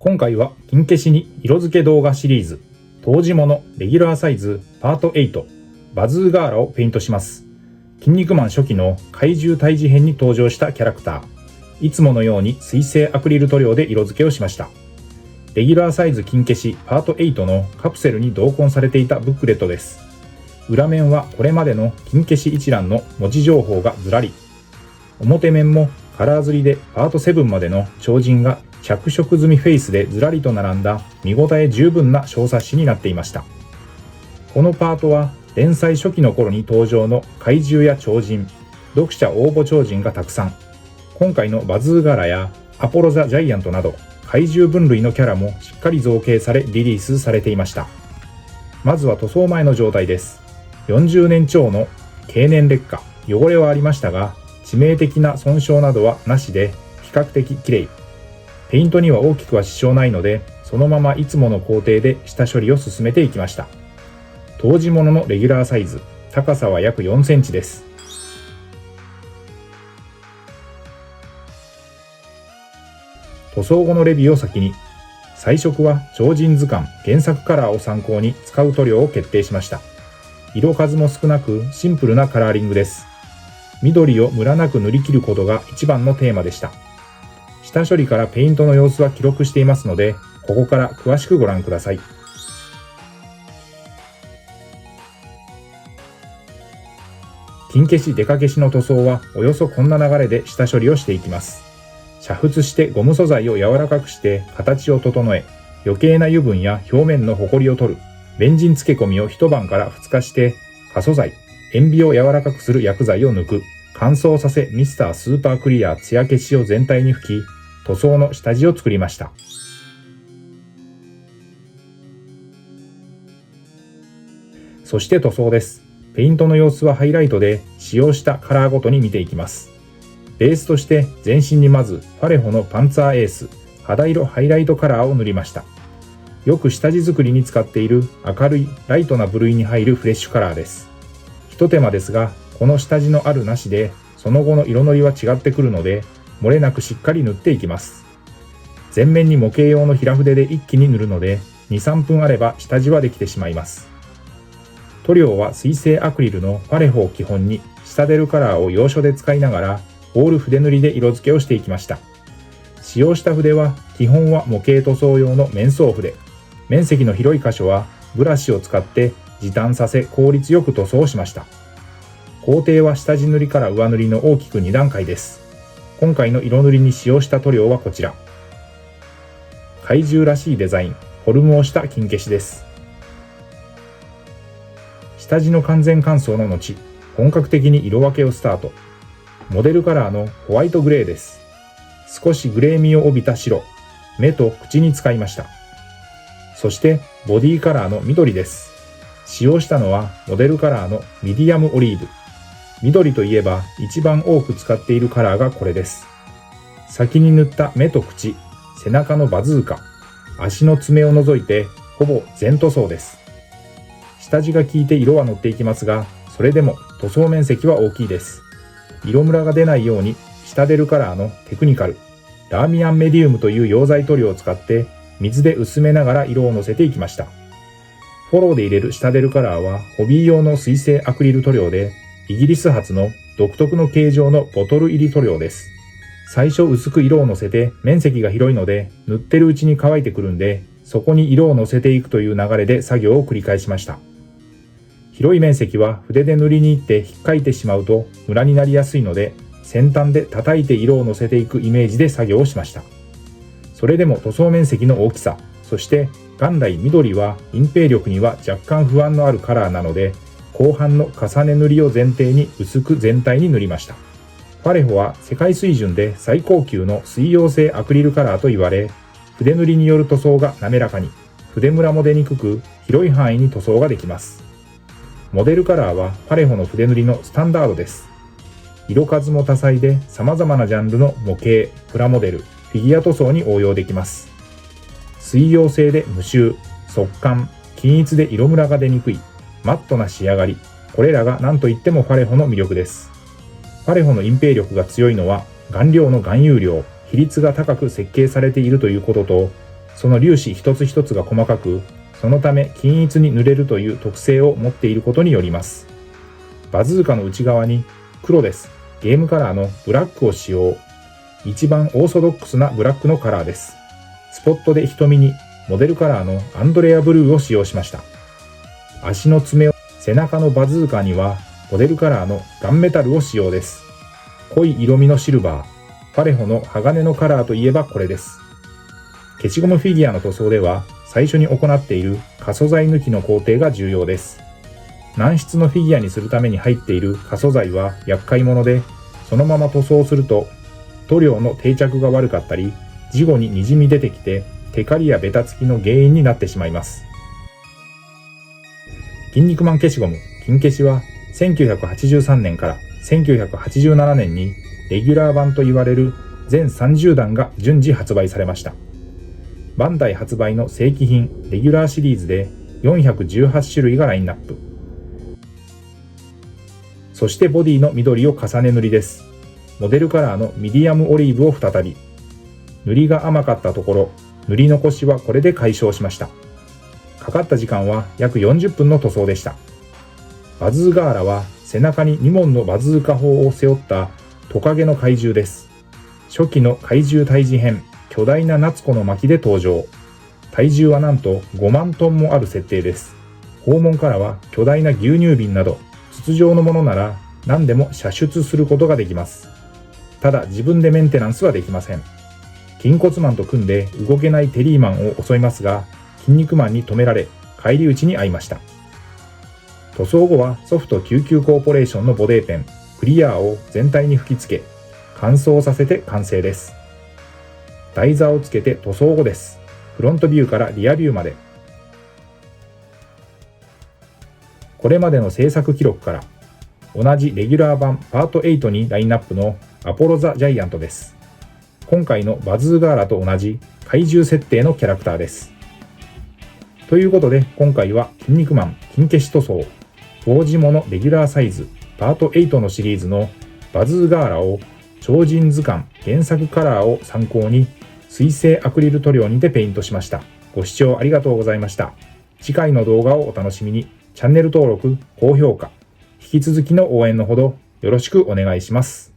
今回は金消しに色付け動画シリーズ湯治物レギュラーサイズパート8バズーガーラをペイントします。筋肉マン初期の怪獣退治編に登場したキャラクター、いつものように水性アクリル塗料で色付けをしました。レギュラーサイズ金消しパート8のカプセルに同梱されていたブックレットです。裏面はこれまでの金消し一覧の文字情報がずらり、表面もカラー刷りでパート7までの超人が着色済みフェイスでずらりと並んだ見応え十分な小冊子になっていました。このパートは連載初期の頃に登場の怪獣や超人、読者応募超人がたくさん、今回のバズーガラやアポロザ・ジャイアントなど怪獣分類のキャラもしっかり造形されリリースされていました。まずは塗装前の状態です。40年超の経年劣化、汚れはありましたが致命的な損傷などはなしで比較的綺麗。ペイントには大きくは支障ないので、そのままいつもの工程で下処理を進めていきました。湯治物のレギュラーサイズ、高さは約4センチです。塗装後のレビューを先に。彩色は超人図鑑原作カラーを参考に使う塗料を決定しました。色数も少なくシンプルなカラーリングです。緑をムラなく塗り切ることが一番のテーマでした。下処理からペイントの様子は記録していますので、ここから詳しくご覧ください。金消しデカ消しの塗装はおよそこんな流れで下処理をしていきます。煮沸してゴム素材を柔らかくして形を整え、余計な油分や表面のホコリを取る。ベンジン漬け込みを一晩から2日して、可素材、塩ビを柔らかくする薬剤を抜く。乾燥させミスタースーパークリア艶消しを全体に吹き、塗装の下地を作りました。そして塗装です。ペイントの様子はハイライトで使用したカラーごとに見ていきます。ベースとして全身にまずファレホのパンツァーエース肌色ハイライトカラーを塗りました。よく下地作りに使っている明るいライトな部類に入るフレッシュカラーです。一手間ですが、この下地のあるなしでその後の色のりは違ってくるので、漏れなくしっかり塗っていきます。全面に模型用の平筆で一気に塗るので 2,3 分あれば下地はできてしまいます。塗料は水性アクリルのファレホを基本に下出るカラーを要所で使いながらオール筆塗りで色付けをしていきました。使用した筆は基本は模型塗装用の面相筆。面積の広い箇所はブラシを使って時短させ効率よく塗装しました。工程は下地塗りから上塗りの大きく2段階です。今回の色塗りに使用した塗料はこちら。怪獣らしいデザイン、フォルムをした金消しです。下地の完全乾燥の後、本格的に色分けをスタート。モデルカラーのホワイトグレーです。少しグレー味を帯びた白、目と口に使いました。そしてボディカラーの緑です。使用したのはモデルカラーのミディアムオリーブ。緑といえば一番多く使っているカラーがこれです。先に塗った目と口、背中のバズーカ、足の爪を除いてほぼ全塗装です。下地が効いて色は乗っていきますが、それでも塗装面積は大きいです。色ムラが出ないように下出るカラーのテクニカル、ラーミアンメディウムという溶剤塗料を使って水で薄めながら色をのせていきました。フォローで入れる下出るカラーはホビー用の水性アクリル塗料で、イギリス発の独特の形状のボトル入り塗料です。最初薄く色をのせて面積が広いので塗ってるうちに乾いてくるんで、そこに色をのせていくという流れで作業を繰り返しました。広い面積は筆で塗りに行って引っかいてしまうとムラになりやすいので、先端で叩いて色をのせていくイメージで作業をしました。それでも塗装面積の大きさ、そして元来緑は隠蔽力には若干不安のあるカラーなので、後半の重ね塗りを前提に薄く全体に塗りました。ファレホは世界水準で最高級の水溶性アクリルカラーと言われ、筆塗りによる塗装が滑らかに、筆ムラも出にくく、広い範囲に塗装ができます。モデルカラーはファレホの筆塗りのスタンダードです。色数も多彩で様々なジャンルの模型、プラモデル、フィギュア塗装に応用できます。水溶性で無臭、速乾、均一で色ムラが出にくい、マットな仕上がり、これらが何といってもファレホの魅力です。ファレホの隠蔽力が強いのは顔料の含有量、比率が高く設計されているということと、その粒子一つ一つが細かく、そのため均一に塗れるという特性を持っていることによります。バズーカの内側に黒です。ゲームカラーのブラックを使用。一番オーソドックスなブラックのカラーです。スポットで瞳にモデルカラーのアンドレアブルーを使用しました。足の爪を背中のバズーカにはモデルカラーのガンメタルを使用です。濃い色味のシルバー、パレホの鋼のカラーといえばこれです。消しゴムフィギュアの塗装では最初に行っている可素材抜きの工程が重要です。軟質のフィギュアにするために入っている可素材は厄介者で、そのまま塗装すると塗料の定着が悪かったり、事後に滲み出てきてテカリやベタつきの原因になってしまいます。筋肉マン消しゴム金消しは1983年から1987年にレギュラー版と言われる全30弾が順次発売されました。バンダイ発売の正規品レギュラーシリーズで418種類がラインナップ。そしてボディの緑を重ね塗りです。モデルカラーのミディアムオリーブを再び。塗りが甘かったところ、塗り残しはこれで解消しました。かかった時間は約40分の塗装でした。バズーガーラは背中に2門のバズーカ砲を背負ったトカゲの怪獣です。初期の怪獣退治編、巨大な夏子の巻で登場。体重はなんと5万トンもある設定です。砲門からは巨大な牛乳瓶など、筒状のものなら何でも射出することができます。ただ自分でメンテナンスはできません。筋骨マンと組んで動けないテリーマンを襲いますが、筋肉マンに止められ、返り討ちに遭いました。塗装後はソフト99コーポレーションのボデーペン、クリアーを全体に吹き付け、乾燥させて完成です。台座をつけて塗装後です。フロントビューからリアビューまで。これまでの制作記録から、同じレギュラー版パート8にラインナップのアポロザ・ジャイアントです。今回のバズーガーラと同じ怪獣設定のキャラクターです。ということで今回は筋肉マン金消し塗装防塵物レギュラーサイズパート8のシリーズのバズーガーラを超人図鑑原作カラーを参考に水性アクリル塗料にてペイントしました。ご視聴ありがとうございました。次回の動画をお楽しみに。チャンネル登録、高評価、引き続きの応援のほどよろしくお願いします。